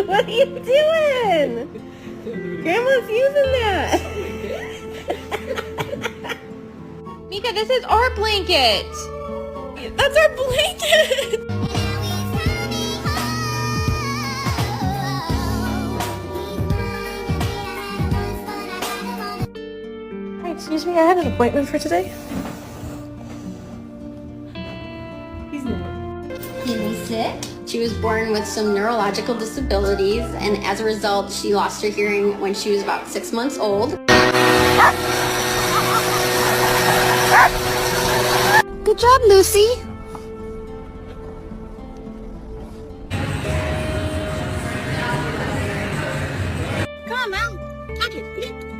What are you doing? Grandma's using that. Mika, this is our blanket. That's our blanket. Hi, excuse me, I had an appointment for today. He's not. Sick. She was born with some neurological disabilities, and as a result, she lost her hearing when she was about 6 months old. Good job, Lucy.